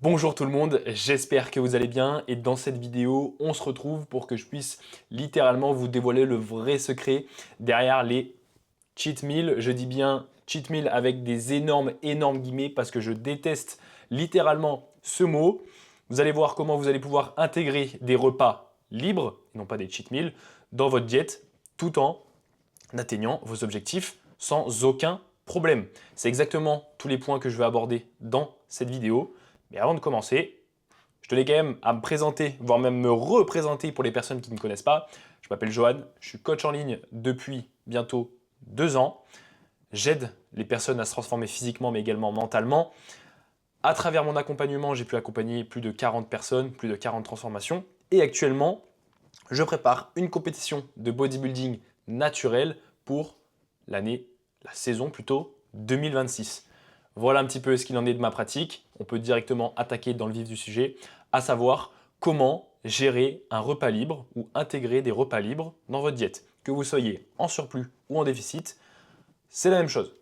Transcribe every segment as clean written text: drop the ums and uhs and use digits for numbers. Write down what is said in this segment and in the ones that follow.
Bonjour tout le monde, j'espère que vous allez bien et dans cette vidéo, on se retrouve pour que je puisse littéralement vous dévoiler le vrai secret derrière les cheat meals. Je dis bien cheat meal avec des énormes guillemets parce que je déteste littéralement ce mot. Vous allez voir comment vous allez pouvoir intégrer des repas libres, et non pas des cheat meals, dans votre diète tout en atteignant vos objectifs sans aucun problème. C'est exactement tous les points que je vais aborder dans cette vidéo. Mais avant de commencer, je tenais quand même à me présenter, voire même me représenter pour les personnes qui ne me connaissent pas. Je m'appelle Johan, je suis coach en ligne depuis bientôt 2 ans. J'aide les personnes à se transformer physiquement mais également mentalement. À travers mon accompagnement, j'ai pu accompagner plus de 40 personnes, plus de 40 transformations. Et actuellement, je prépare une compétition de bodybuilding naturel pour la saison plutôt 2026. Voilà un petit peu ce qu'il en est de ma pratique. On peut directement attaquer dans le vif du sujet, à savoir comment gérer un repas libre ou intégrer des repas libres dans votre diète. Que vous soyez en surplus ou en déficit, c'est la même chose.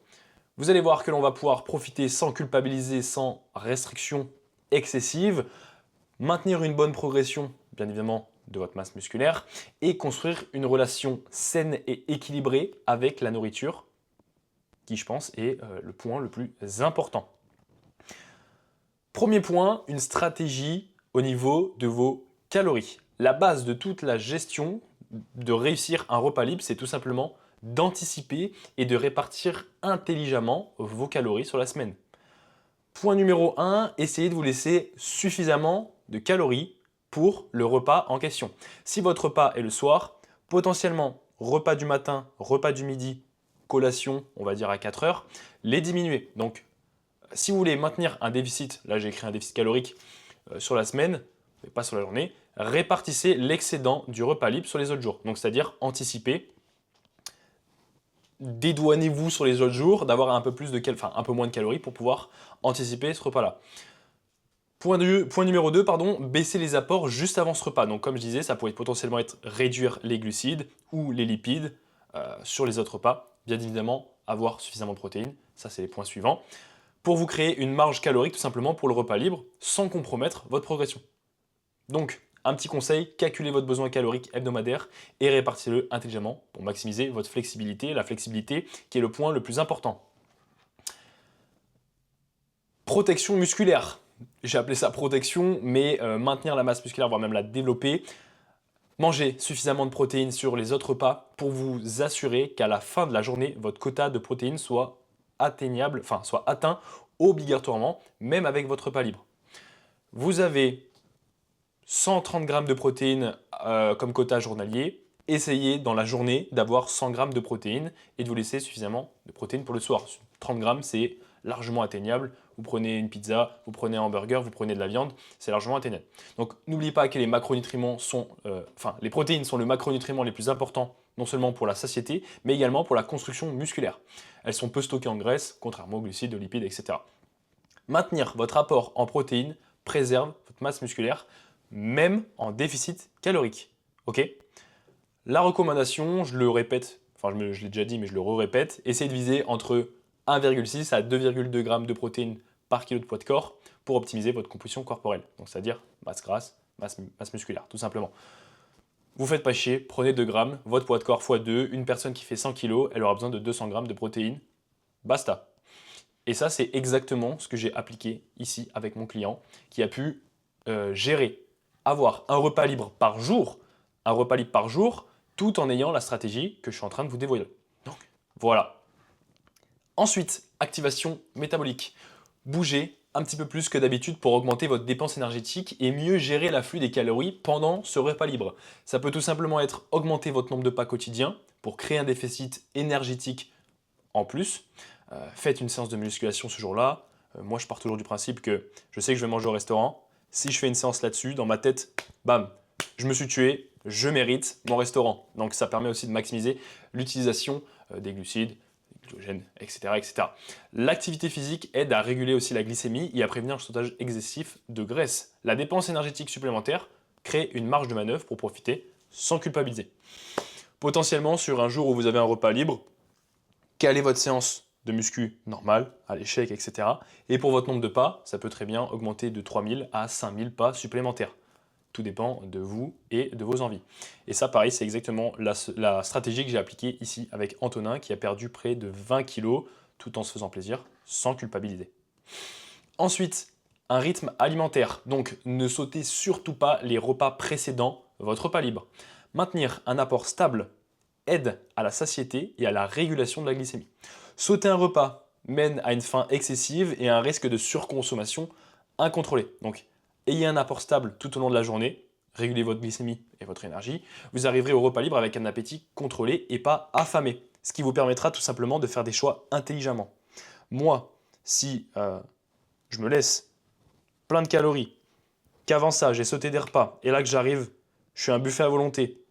Vous allez voir que l'on va pouvoir profiter sans culpabiliser, sans restriction excessive, maintenir une bonne progression, bien évidemment, de votre masse musculaire et construire une relation saine et équilibrée avec la nourriture, qui je pense est le point le plus important. Premier point, une stratégie au niveau de vos calories. La base de toute la gestion de réussir un repas libre, c'est tout simplement d'anticiper et de répartir intelligemment vos calories sur la semaine. Point numéro 1, essayez de vous laisser suffisamment de calories pour le repas en question. Si votre repas est le soir, potentiellement repas du matin, repas du midi, collation, on va dire à 4 heures, les diminuer. Donc, si vous voulez maintenir un déficit, là j'ai écrit un déficit calorique sur la semaine, mais pas sur la journée, répartissez l'excédent du repas libre sur les autres jours. Donc, c'est-à-dire anticiper, dédouanez-vous sur les autres jours d'avoir un peu moins de calories pour pouvoir anticiper ce repas-là. Point numéro 2, baisser les apports juste avant ce repas. Donc comme je disais, ça pourrait potentiellement être réduire les glucides ou les lipides sur les autres repas. Bien évidemment, avoir suffisamment de protéines, ça c'est les points suivants. Pour vous créer une marge calorique tout simplement pour le repas libre sans compromettre votre progression. Donc, un petit conseil, calculez votre besoin calorique hebdomadaire et répartissez-le intelligemment pour maximiser votre flexibilité, la flexibilité qui est le point le plus important. Protection musculaire. J'ai appelé ça protection, mais maintenir la masse musculaire, voire même la développer. Mangez suffisamment de protéines sur les autres repas pour vous assurer qu'à la fin de la journée, votre quota de protéines soit atteignable, soit atteint obligatoirement, même avec votre repas libre. Vous avez 130 grammes de protéines comme quota journalier. Essayez dans la journée d'avoir 100 grammes de protéines et de vous laisser suffisamment de protéines pour le soir. 30 grammes, c'est largement atteignable. Vous prenez une pizza, vous prenez un hamburger, vous prenez de la viande, c'est largement atteignable. Donc n'oubliez pas que les macronutriments sont, les protéines sont le macronutriment les plus importants, non seulement pour la satiété, mais également pour la construction musculaire. Elles sont peu stockées en graisse, contrairement aux glucides, aux lipides, etc. Maintenir votre apport en protéines préserve votre masse musculaire, même en déficit calorique. Ok? La recommandation, je le répète, je l'ai déjà dit, mais je le répète, essayez de viser entre 1,6 à 2,2 g de protéines par kilo de poids de corps pour optimiser votre composition corporelle. Donc, c'est-à-dire masse grasse, masse musculaire, tout simplement. Vous faites pas chier, prenez 2 grammes, votre poids de corps x 2, une personne qui fait 100 kg, elle aura besoin de 200 grammes de protéines. Basta. Et ça, c'est exactement ce que j'ai appliqué ici avec mon client qui a pu gérer, avoir un repas libre par jour, tout en ayant la stratégie que je suis en train de vous dévoiler. Donc, voilà. Ensuite, activation métabolique. Bougez un petit peu plus que d'habitude pour augmenter votre dépense énergétique et mieux gérer l'afflux des calories pendant ce repas libre. Ça peut tout simplement être augmenter votre nombre de pas quotidiens pour créer un déficit énergétique en plus. Faites une séance de musculation ce jour-là. Moi, je pars toujours du principe que je sais que je vais manger au restaurant. Si je fais une séance là-dessus, dans ma tête, bam, je me suis tué, je mérite mon restaurant. Donc ça permet aussi de maximiser l'utilisation des glucides, des glycogènes, etc. etc. L'activité physique aide à réguler aussi la glycémie et à prévenir le stockage excessif de graisse. La dépense énergétique supplémentaire crée une marge de manœuvre pour profiter sans culpabiliser. Potentiellement, sur un jour où vous avez un repas libre, calez votre séance de muscu normal, à l'échec, etc. Et pour votre nombre de pas, ça peut très bien augmenter de 3000 à 5000 pas supplémentaires. Tout dépend de vous et de vos envies. Et ça, pareil, c'est exactement la stratégie que j'ai appliquée ici avec Antonin, qui a perdu près de 20 kilos tout en se faisant plaisir, sans culpabiliser. Ensuite, un rythme alimentaire. Donc, ne sautez surtout pas les repas précédents votre repas libre. Maintenir un apport stable aide à la satiété et à la régulation de la glycémie. Sauter un repas mène à une faim excessive et à un risque de surconsommation incontrôlée. Donc, ayez un apport stable tout au long de la journée, régulez votre glycémie et votre énergie, vous arriverez au repas libre avec un appétit contrôlé et pas affamé, ce qui vous permettra tout simplement de faire des choix intelligemment. Moi, si je me laisse plein de calories, qu'avant ça, j'ai sauté des repas, et là que j'arrive, je suis un buffet à volonté,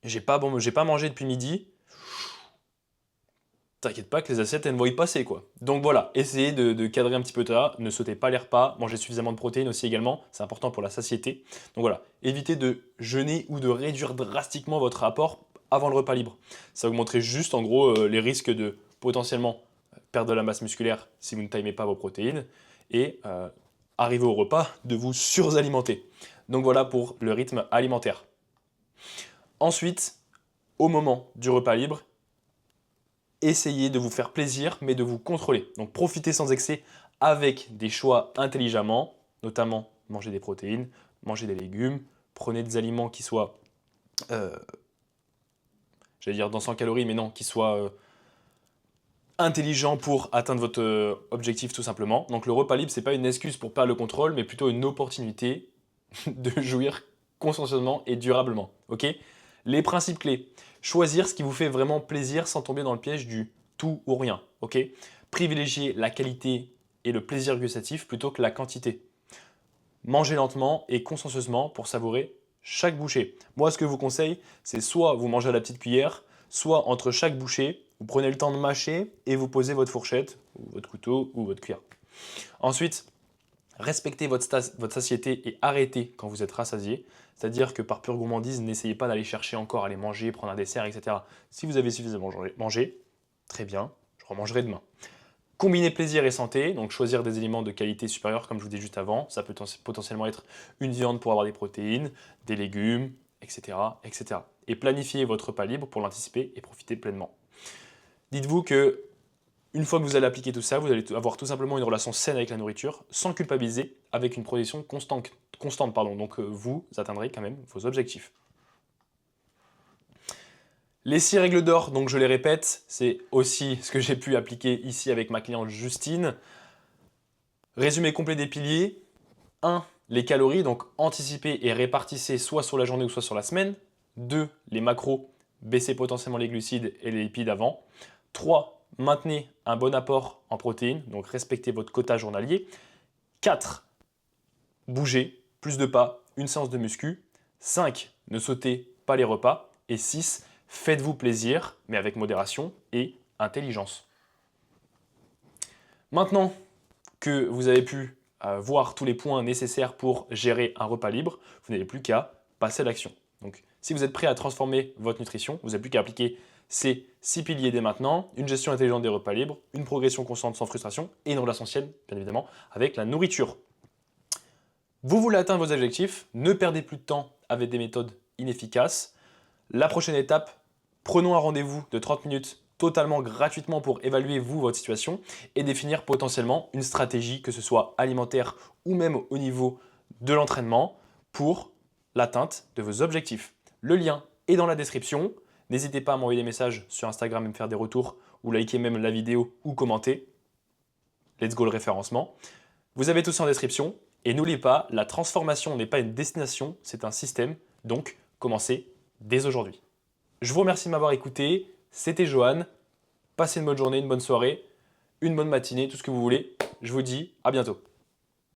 j'ai pas mangé depuis midi, t'inquiète pas que les assiettes, elles ne vont y passer, quoi. Donc voilà, essayez de cadrer un petit peu ça, ne sautez pas les repas, mangez suffisamment de protéines aussi également, c'est important pour la satiété. Donc voilà, évitez de jeûner ou de réduire drastiquement votre apport avant le repas libre. Ça augmenterait juste en gros les risques de potentiellement perdre de la masse musculaire si vous ne timez pas vos protéines et arriver au repas de vous suralimenter. Donc voilà pour le rythme alimentaire. Ensuite, au moment du repas libre, essayez de vous faire plaisir, mais de vous contrôler. Donc profitez sans excès avec des choix intelligemment, notamment manger des protéines, manger des légumes, prenez des aliments qui soient, j'allais dire dans 100 calories, mais non, qui soient intelligents pour atteindre votre objectif tout simplement. Donc le repas libre, ce n'est pas une excuse pour perdre le contrôle, mais plutôt une opportunité de jouir consciencieusement et durablement. Ok ? Les principes clés. Choisir ce qui vous fait vraiment plaisir sans tomber dans le piège du tout ou rien. Ok ? Privilégier la qualité et le plaisir gustatif plutôt que la quantité. Mangez lentement et consciencieusement pour savourer chaque bouchée. Moi, ce que je vous conseille, c'est soit vous mangez à la petite cuillère, soit entre chaque bouchée, vous prenez le temps de mâcher et vous posez votre fourchette, ou votre couteau, ou votre cuillère. Ensuite, respectez votre satiété et arrêtez quand vous êtes rassasié. C'est-à-dire que par pure gourmandise, n'essayez pas d'aller chercher encore, aller manger, prendre un dessert, etc. Si vous avez suffisamment mangé, très bien, je remangerai demain. Combiner plaisir et santé, donc choisir des aliments de qualité supérieure comme je vous disais juste avant. Ça peut potentiellement être une viande pour avoir des protéines, des légumes, etc. etc. Et planifiez votre repas libre pour l'anticiper et profiter pleinement. Dites-vous que une fois que vous allez appliquer tout ça, vous allez avoir tout simplement une relation saine avec la nourriture, sans culpabiliser, avec une progression constante. Donc vous atteindrez quand même vos objectifs. Les 6 règles d'or, donc je les répète, c'est aussi ce que j'ai pu appliquer ici avec ma cliente Justine. Résumé complet des piliers. 1. Les calories, donc anticipez et répartissez soit sur la journée ou soit sur la semaine. 2. Les macros, baissez potentiellement les glucides et les lipides avant. 3. Maintenez un bon apport en protéines, donc respectez votre quota journalier. 4. Bougez, plus de pas, une séance de muscu. 5. Ne sautez pas les repas. Et 6. Faites-vous plaisir, mais avec modération et intelligence. Maintenant que vous avez pu voir tous les points nécessaires pour gérer un repas libre, vous n'avez plus qu'à passer à l'action. Donc, si vous êtes prêt à transformer votre nutrition, vous n'avez plus qu'à appliquer ces 6 piliers dès maintenant, une gestion intelligente des repas libres, une progression constante sans frustration et une relation saine, bien évidemment, avec la nourriture. Vous voulez atteindre vos objectifs, ne perdez plus de temps avec des méthodes inefficaces. La prochaine étape, prenons un rendez-vous de 30 minutes totalement gratuitement pour évaluer votre situation et définir potentiellement une stratégie, que ce soit alimentaire ou même au niveau de l'entraînement, pour l'atteinte de vos objectifs. Le lien est dans la description. N'hésitez pas à m'envoyer des messages sur Instagram et me faire des retours ou liker même la vidéo ou commenter. Let's go le référencement. Vous avez tout ça en description. Et n'oubliez pas, la transformation n'est pas une destination, c'est un système. Donc, commencez dès aujourd'hui. Je vous remercie de m'avoir écouté. C'était Johan. Passez une bonne journée, une bonne soirée, une bonne matinée, tout ce que vous voulez. Je vous dis à bientôt.